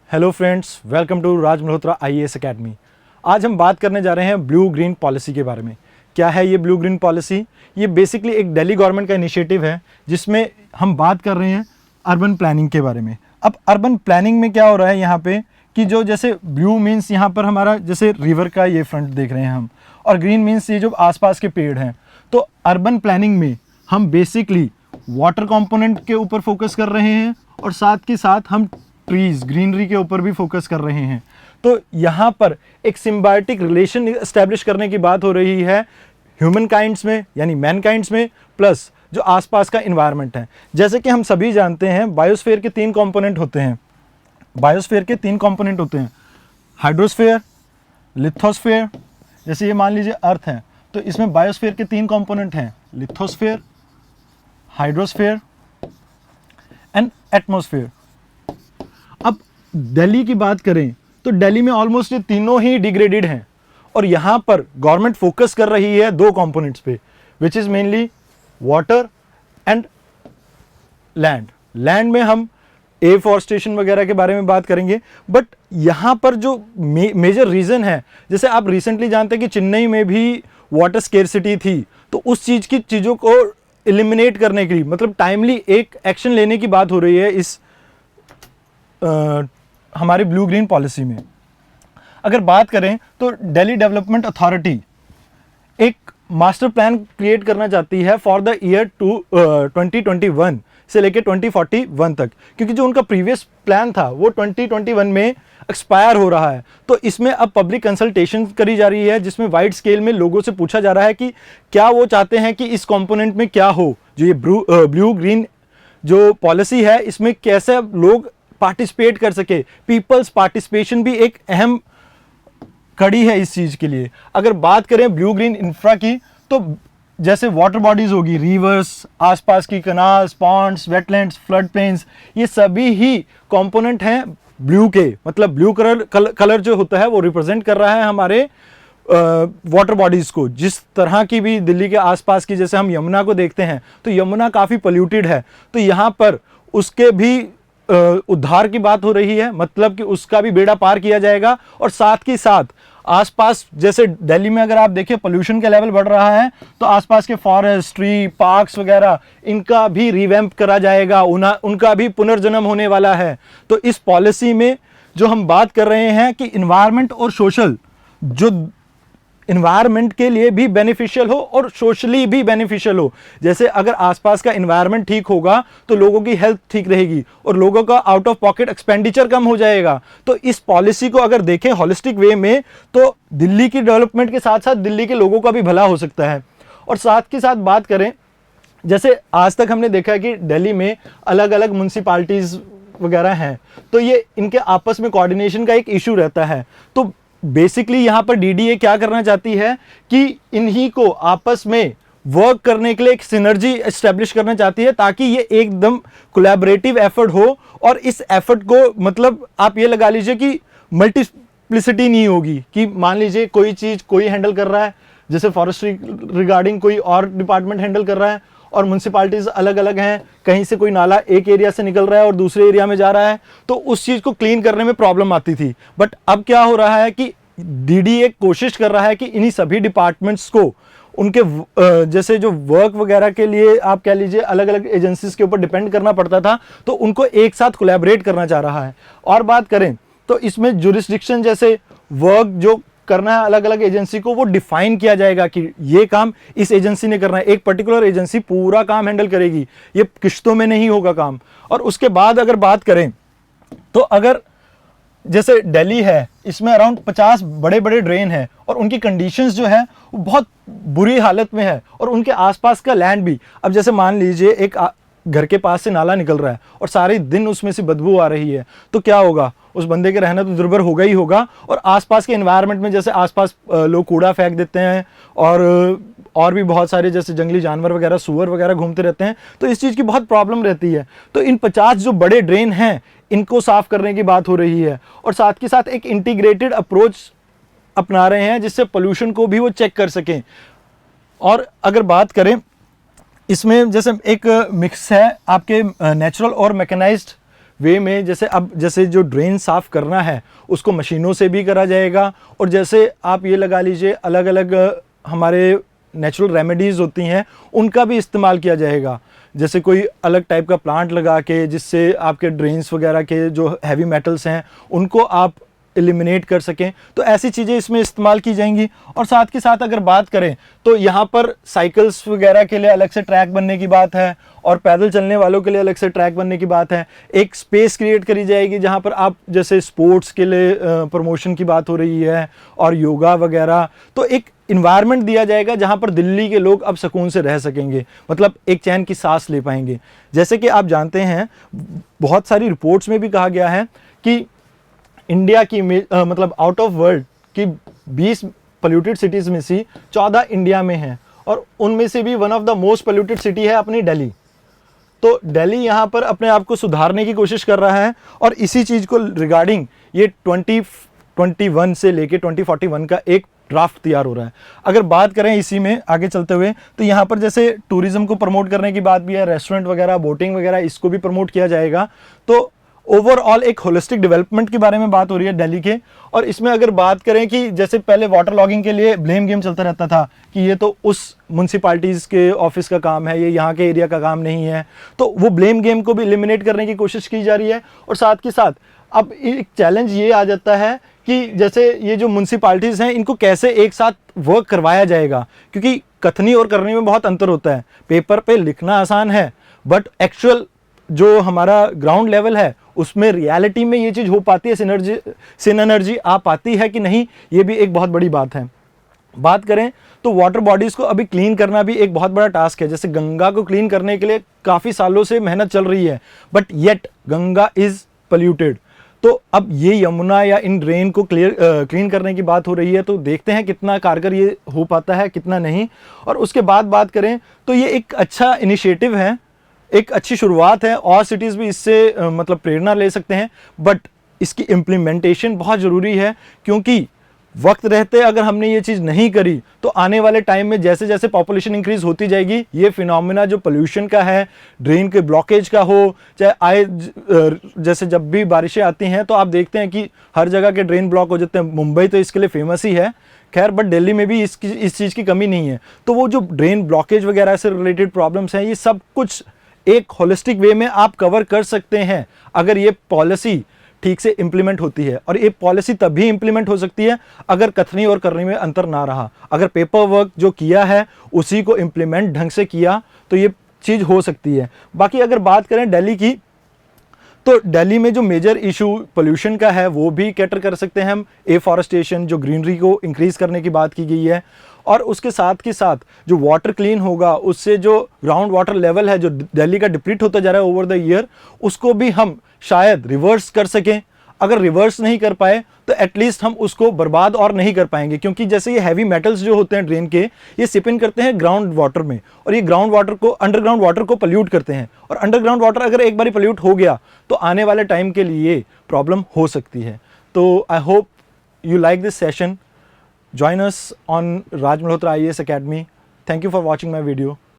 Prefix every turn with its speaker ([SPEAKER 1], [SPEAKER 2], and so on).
[SPEAKER 1] Hello friends, welcome to Raj Malhotra IAS academy. आज हम बात करने जा रहे हैं ब्लू ग्रीन पॉलिसी के बारे में। क्या है ये ब्लू ग्रीन पॉलिसी? ये बेसिकली एक दिल्ली गवर्नमेंट का इनिशिएटिव है जिसमें हम बात कर रहे हैं अर्बन प्लानिंग के बारे में। अब अर्बन प्लानिंग में क्या हो रहा है यहाँ पे कि जो जैसे ब्लू मीन्स यहाँ पर हमारा जैसे रिवर का ये फ्रंट देख रहे हैं हम, और ग्रीन मीन्स ये जो आसपास के पेड़ हैं। तो अर्बन प्लानिंग में हम बेसिकली वाटर कंपोनेंट के ऊपर फोकस कर रहे हैं और साथ के साथ हम ट्रीज ग्रीनरी के ऊपर भी फोकस कर रहे हैं। तो यहाँ पर एक सिम्बायोटिक रिलेशन एस्टैब्लिश करने की बात हो रही है ह्यूमन काइंड्स में, यानी मैन काइंड्स में, प्लस जो आसपास का इन्वायरमेंट है। जैसे कि हम सभी जानते हैं बायोस्फीयर के तीन कंपोनेंट होते हैं। बायोस्फीयर के तीन कंपोनेंट होते हैं, हाइड्रोस्फीयर, लिथोस्फीयर। जैसे ये मान लीजिए अर्थ है, तो इसमें बायोस्फीयर के तीन कंपोनेंट हैं, लिथोस्फीयर, हाइड्रोस्फीयर एंड एटमॉस्फेयर। अब दिल्ली की बात करें तो दिल्ली में ऑलमोस्ट ये तीनों ही डिग्रेडेड हैं और यहाँ पर गवर्नमेंट फोकस कर रही है दो कंपोनेंट्स पे, which is mainly water and land. Land में हम एफॉरेस्टेशन वगैरह के बारे में बात करेंगे, बट यहाँ पर जो मेजर रीज़न है, जैसे आप रिसेंटली जानते हैं कि चेन्नई में भी वाटर स्केर्सिटी थी, तो उस चीज़ों को एलिमिनेट करने के लिए मतलब टाइमली एक एक्शन लेने की बात हो रही है इस हमारी ब्लू ग्रीन पॉलिसी में। अगर बात करें तो दिल्ली डेवलपमेंट अथॉरिटी एक मास्टर प्लान क्रिएट करना चाहती है फॉर द ईयर 2021 से लेकर 2041 तक, क्योंकि जो उनका प्रीवियस प्लान था वो 2021 में एक्सपायर हो रहा है। तो इसमें अब पब्लिक कंसल्टेशन करी जा रही है, जिसमें वाइड स्केल में लोगों से पूछा जा रहा है कि क्या वो चाहते हैं कि इस कंपोनेंट में क्या हो, जो ये ब्लू ग्रीन जो पॉलिसी है इसमें कैसे लोग पार्टिसिपेट कर सके। पीपल्स पार्टिसिपेशन भी एक अहम कड़ी है इस चीज़ के लिए। अगर बात करें ब्लू ग्रीन इंफ्रा की, तो जैसे वाटर बॉडीज होगी, रिवर्स, आसपास की canals, ponds, wetlands, flood plains, ये सभी ही कंपोनेंट हैं ब्लू के। मतलब ब्लू कलर जो होता है वो रिप्रेजेंट कर रहा है हमारे वाटर बॉडीज़ को। जिस तरह की भी दिल्ली के आसपास की, जैसे हम यमुना को देखते हैं तो यमुना काफ़ी पोल्यूटेड है, तो यहाँ पर उसके भी उद्धार की बात हो रही है, मतलब कि उसका भी बेड़ा पार किया जाएगा। और साथ के साथ आसपास जैसे दिल्ली में अगर आप देखें पोल्यूशन का लेवल बढ़ रहा है, तो आसपास के फॉरेस्ट, ट्री, पार्क्स वगैरह, इनका भी रिवैम्प करा जाएगा, उनका भी पुनर्जन्म होने वाला है। तो इस पॉलिसी में जो हम बात कर रहे हैं कि इन्वायरमेंट और सोशल, जो इन्वायरमेंट के लिए भी बेनिफिशियल हो और सोशली भी बेनिफिशियल हो। जैसे अगर आसपास का इन्वायरमेंट ठीक होगा तो लोगों की हेल्थ ठीक रहेगी और लोगों का आउट ऑफ पॉकेट एक्सपेंडिचर कम हो जाएगा। तो इस पॉलिसी को अगर देखें होलिस्टिक वे में, तो दिल्ली की डेवलपमेंट के साथ साथ दिल्ली के लोगों का भी भला हो सकता है। और साथ के साथ बात करें, जैसे आज तक हमने देखा है कि दिल्ली में अलग अलग म्यूनसिपालिटीज़ वगैरह हैं, तो ये इनके आपस में कोऑर्डिनेशन का एक इशू रहता है। तो बेसिकली यहाँ पर डीडीए क्या करना चाहती है कि इन्हीं को आपस में वर्क करने के लिए एक सिनर्जी एस्टेब्लिश करना चाहती है, ताकि ये एकदम कोलैबोरेटिव एफर्ट हो। और इस एफर्ट को मतलब आप ये लगा लीजिए कि मल्टीप्लिसिटी नहीं होगी, कि मान लीजिए कोई चीज़ कोई हैंडल कर रहा है, जैसे फॉरेस्ट्री रिगार्डिंग कोई और डिपार्टमेंट हैंडल कर रहा है, और म्यूनसिपालिटीज़ अलग अलग हैं, कहीं से कोई नाला एक एरिया से निकल रहा है और दूसरे एरिया में जा रहा है, तो उस चीज़ को क्लीन करने में प्रॉब्लम आती थी। बट अब क्या हो रहा है कि डीडीए कोशिश कर रहा है कि इन्हीं सभी डिपार्टमेंट्स को उनके जैसे जो वर्क वगैरह के लिए आप कह लीजिए अलग अलग एजेंसीज के ऊपर डिपेंड करना पड़ता था, तो उनको एक साथ कोलैबोरेट करना चाह रहा है। और बात करें तो इसमें जुरिस्डिक्शन जैसे वर्क जो करना है अलग अलग एजेंसी को, वो डिफाइन किया जाएगा कि ये काम इस एजेंसी ने करना है। एक पर्टिकुलर एजेंसी पूरा काम हैंडल करेगी, ये किश्तों में नहीं होगा काम। और उसके बाद अगर बात करें तो अगर जैसे दिल्ली है, इसमें अराउंड 50 बड़े बड़े ड्रेन हैं और उनकी कंडीशंस जो है वो बहुत बुरी हालत में है, और उनके आसपास का लैंड भी। अब जैसे मान लीजिए एक घर के पास से नाला निकल रहा है और सारे दिन उसमें से बदबू आ रही है, तो क्या होगा, उस बंदे के रहना तो दुर्भर होगा ही होगा। और आसपास के एनवायरनमेंट में जैसे आसपास लोग कूड़ा फेंक देते हैं और भी बहुत सारे जैसे जंगली जानवर वगैरह, सूअर वगैरह घूमते रहते हैं, तो इस चीज़ की बहुत प्रॉब्लम रहती है। तो इन 50 जो बड़े ड्रेन हैं इनको साफ करने की बात हो रही है, और साथ के साथ एक इंटीग्रेटेड अप्रोच अपना रहे हैं जिससे पोल्यूशन को भी वो चेक कर सकें। और अगर बात करें इसमें जैसे एक मिक्स है आपके नेचुरल और मैकेनाइज्ड वे में जैसे अब जैसे जो ड्रेन साफ़ करना है उसको मशीनों से भी करा जाएगा, और जैसे आप ये लगा लीजिए अलग अलग हमारे नेचुरल रेमेडीज़ होती हैं उनका भी इस्तेमाल किया जाएगा। जैसे कोई अलग टाइप का प्लांट लगा के जिससे आपके ड्रेन्स वगैरह के जो हैवी मेटल्स हैं उनको आप एलिमिनेट कर सकें, तो ऐसी चीज़ें इसमें इस्तेमाल की जाएंगी। और साथ के साथ अगर बात करें तो यहाँ पर साइकिल्स वगैरह के लिए अलग से ट्रैक बनने की बात है, और पैदल चलने वालों के लिए अलग से ट्रैक बनने की बात है। एक स्पेस क्रिएट करी जाएगी जहाँ पर आप जैसे स्पोर्ट्स के लिए प्रमोशन की बात हो रही है और योगा वगैरह, तो एक इन्वायरमेंट दिया जाएगा जहाँ पर दिल्ली के लोग अब सुकून से रह सकेंगे, मतलब एक चैन की सांस ले पाएंगे। जैसे कि आप जानते हैं बहुत सारी रिपोर्ट्स में भी कहा गया है कि इंडिया की मतलब आउट ऑफ वर्ल्ड की 20 पोल्यूटेड सिटीज़ में से 14 इंडिया में हैं, और उनमें से भी one of the most polluted city है अपनी दिल्ली। तो दिल्ली यहाँ पर अपने आप को सुधारने की कोशिश कर रहा है, और इसी चीज़ को रिगार्डिंग ये 2021 से लेके 2041 का एक ड्राफ्ट तैयार हो रहा है। अगर बात करें इसी में आगे चलते हुए तो यहाँ पर जैसे टूरिज़्म को प्रमोट करने की बात भी है, रेस्टोरेंट वगैरह, बोटिंग वगैरह, इसको भी प्रमोट किया जाएगा। तो ओवरऑल एक होलिस्टिक डेवलपमेंट के बारे में बात हो रही है दिल्ली के। और इसमें अगर बात करें कि जैसे पहले वाटर लॉगिंग के लिए ब्लेम गेम चलता रहता था कि ये तो उस म्यूनसिपालिटीज़ के ऑफिस का काम है, ये यहाँ के एरिया का काम नहीं है, तो वो ब्लेम गेम को भी एलिमिनेट करने की कोशिश की जा रही है। और साथ के साथ अब एक चैलेंज ये आ जाता है कि जैसे ये जो म्यूनसिपालिटीज़ हैं इनको कैसे एक साथ वर्क करवाया जाएगा, क्योंकि कथनी और करनी में बहुत अंतर होता है। पेपर पे लिखना आसान है, बट एक्चुअल जो हमारा ग्राउंड लेवल है उसमें रियलिटी में ये चीज़ हो पाती है, सिनर्जी आ पाती है कि नहीं, ये भी एक बहुत बड़ी बात है। बात करें तो वाटर बॉडीज़ को अभी क्लीन करना भी एक बहुत बड़ा टास्क है। जैसे गंगा को क्लीन करने के लिए काफ़ी सालों से मेहनत चल रही है, but yet Ganga is polluted. तो अब ये यमुना या इन ड्रेन को क्लीन करने की बात हो रही है, तो देखते हैं कितना कारगर ये हो पाता है, कितना नहीं। और उसके बाद बात करें तो ये एक अच्छा इनिशिएटिव है, एक अच्छी शुरुआत है, और सिटीज़ भी इससे मतलब प्रेरणा ले सकते हैं। बट इसकी इम्प्लीमेंटेशन बहुत ज़रूरी है, क्योंकि वक्त रहते अगर हमने ये चीज़ नहीं करी तो आने वाले टाइम में जैसे जैसे पॉपुलेशन इंक्रीज़ होती जाएगी, ये फिनोमिना जो पोल्यूशन का है, ड्रेन के ब्लॉकेज का हो, चाहे जैसे जब भी बारिशें आती हैं तो आप देखते हैं कि हर जगह के ड्रेन ब्लॉक हो जाते हैं। मुंबई तो इसके लिए फेमस ही है, खैर, बट दिल्ली में भी इस चीज़ की कमी नहीं है। तो वो जो ड्रेन ब्लॉकेज वगैरह से रिलेटेड प्रॉब्लम्स हैं, ये सब कुछ एक होलिस्टिक वे में आप कवर कर सकते हैं अगर ये पॉलिसी ठीक से इंप्लीमेंट होती है। और ये पॉलिसी तभी इंप्लीमेंट हो सकती है अगर कथनी और करनी में अंतर ना रहा। अगर पेपर वर्क जो किया है उसी को इंप्लीमेंट ढंग से किया तो ये चीज़ हो सकती है। बाकी अगर बात करें दिल्ली की, तो दिल्ली में जो मेजर इशू पोल्यूशन का है वो भी कैटर कर सकते हैं हम। एफॉरेस्टेशन, जो ग्रीनरी को इंक्रीज़ करने की बात की गई है, और उसके साथ के साथ जो वाटर क्लीन होगा उससे जो ग्राउंड वाटर लेवल है जो दिल्ली का डिप्लीट होता जा रहा है ओवर द ईयर, उसको भी हम शायद रिवर्स कर सकें। अगर रिवर्स नहीं कर पाए तो एटलीस्ट हम उसको बर्बाद और नहीं कर पाएंगे, क्योंकि जैसे ये हैवी मेटल्स जो होते हैं ड्रेन के, ये सिप इन करते हैं ग्राउंड वाटर में, और ये ग्राउंड वाटर को, अंडरग्राउंड वाटर को पोल्यूट करते हैं। और अंडरग्राउंड वाटर अगर एक बार पोल्यूट हो गया तो आने वाले टाइम के लिए प्रॉब्लम हो सकती है। तो I hope you like this session. Join us on Raj Malhotra IAS Academy. Thank you for watching my video.